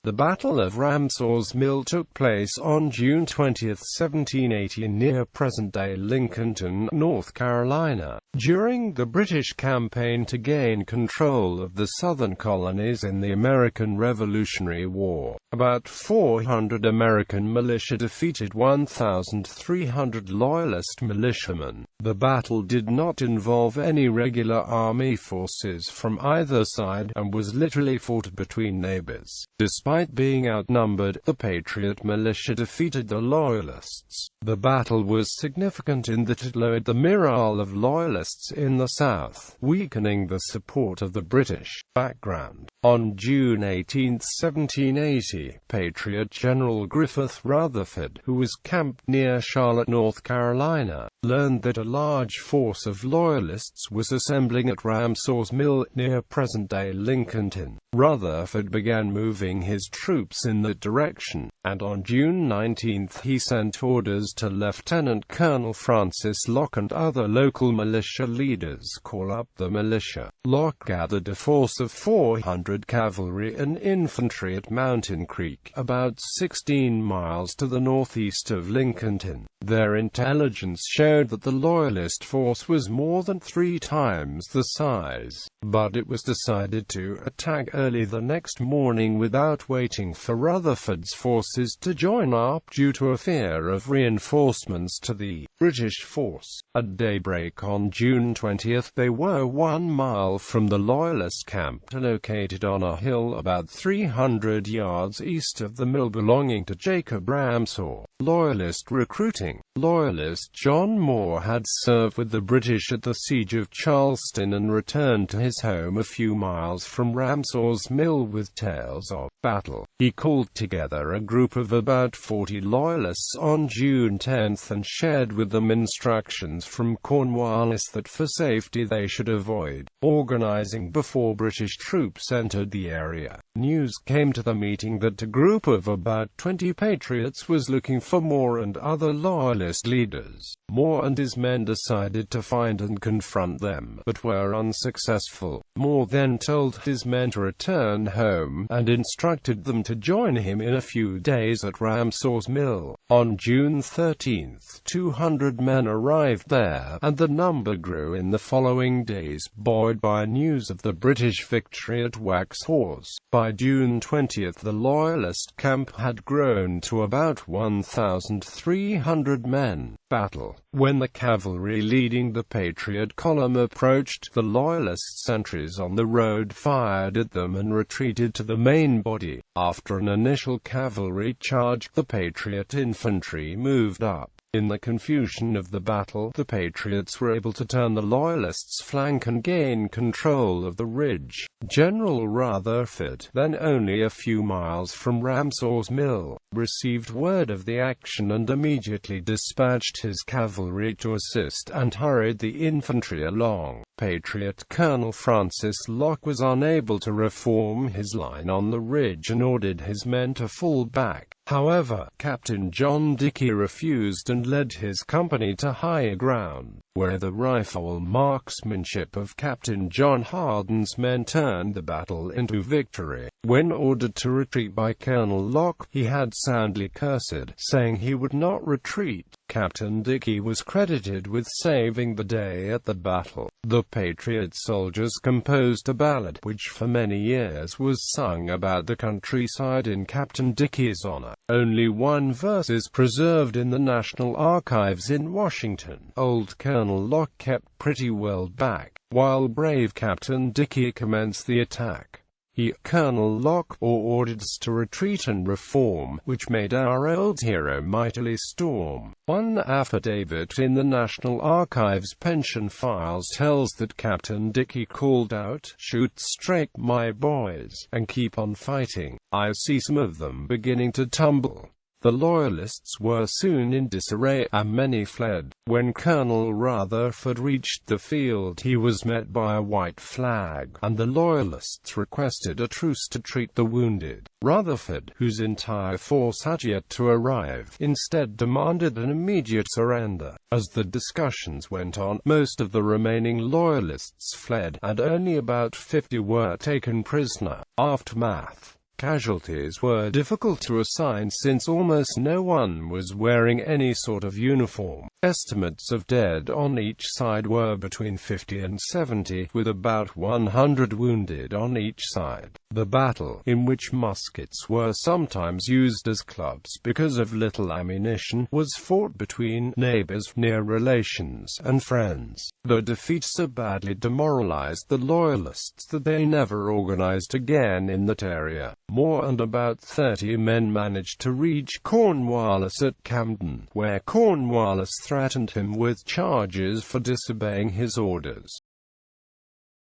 The Battle of Ramsour's Mill took place on June 20, 1780 near present-day Lincolnton, North Carolina, during the British campaign to gain control of the southern colonies in the American Revolutionary War. About 400 American militia defeated 1,300 Loyalist militiamen. The battle did not involve any regular army forces from either side, and was literally fought between neighbors. Despite being outnumbered, the Patriot militia defeated the Loyalists. The battle was significant in that it lowered the morale of Loyalists in the South, weakening the support of the British. Background: on June 18, 1780, Patriot General Griffith Rutherford, who was camped near Charlotte, North Carolina, learned that a large force of Loyalists was assembling at Ramsour's Mill, near present-day Lincolnton. Rutherford began moving his troops in that direction, and on June 19 he sent orders to Lieutenant Colonel Francis Locke and other local militia leaders call up the militia. Locke gathered a force of 400 cavalry and infantry at Mountain Creek, about 16 miles to the northeast of Lincolnton. Their intelligence showed that the Loyalist force was more than 3 times the size, but it was decided to attack early the next morning without waiting for Rutherford's forces to join up due to a fear of reinforcements to the British force. At daybreak on June 20 they were 1 mile from the Loyalist camp, located on a hill about 300 yards east of the mill belonging to Jacob Ramsour. Loyalist recruiting. Loyalist John Moore had served with the British at the Siege of Charleston and returned to his home a few miles from Ramsour's Mill with tales of battle. He called together a group of about 40 Loyalists on June 10 and shared with them instructions from Cornwallis that for safety they should avoid organizing before British troops entered the area. News came to the meeting that a group of about 20 Patriots was looking for Moore and other Loyalist leaders. Moore and his men decided to find and confront them, but were unsuccessful. Moore then told his men to return home, and instructed them to join him in a few days at Ramsour's Mill. On June 13, 200 men arrived there, and the number grew in the following days, buoyed by news of the British victory at Waxhaws. By June 20 the Loyalist camp had grown to about 1,300 men. Battle. When the cavalry leading the Patriot column approached, the Loyalist sentries on the road fired at them and retreated to the main body. After an initial cavalry charge, the Patriot infantry moved up. In the confusion of the battle, the Patriots were able to turn the Loyalists' flank and gain control of the ridge. General Rutherford, then only a few miles from Ramsour's Mill, received word of the action and immediately dispatched his cavalry to assist and hurried the infantry along. Patriot Colonel Francis Locke was unable to reform his line on the ridge and ordered his men to fall back. However, Captain John Dickey refused and led his company to higher ground, where the rifle marksmanship of Captain John Hardin's men turned the battle into victory. When ordered to retreat by Colonel Locke, he had soundly cursed, saying he would not retreat. Captain Dickey was credited with saving the day at the battle. The Patriot soldiers composed a ballad, which for many years was sung about the countryside in Captain Dickey's honor. Only one verse is preserved in the National Archives in Washington. Old Colonel Locke kept pretty well back, while brave Captain Dickey commenced the attack. Colonel Locke, ordered us to retreat and reform, which made our old hero mightily storm. One affidavit in the National Archives pension files tells that Captain Dickey called out, "Shoot straight, my boys, and keep on fighting. I see some of them beginning to tumble." The Loyalists were soon in disarray, and many fled. When Colonel Rutherford reached the field, he was met by a white flag, and the Loyalists requested a truce to treat the wounded. Rutherford, whose entire force had yet to arrive, instead demanded an immediate surrender. As the discussions went on, most of the remaining Loyalists fled, and only about 50 were taken prisoner. Aftermath. Casualties were difficult to assign since almost no one was wearing any sort of uniform. Estimates of dead on each side were between 50 and 70, with about 100 wounded on each side. The battle, in which muskets were sometimes used as clubs because of little ammunition, was fought between neighbors, near relations, and friends. The defeat so badly demoralized the Loyalists that they never organized again in that area. Moore and about 30 men managed to reach Cornwallis at Camden, where Cornwallis threatened him with charges for disobeying his orders.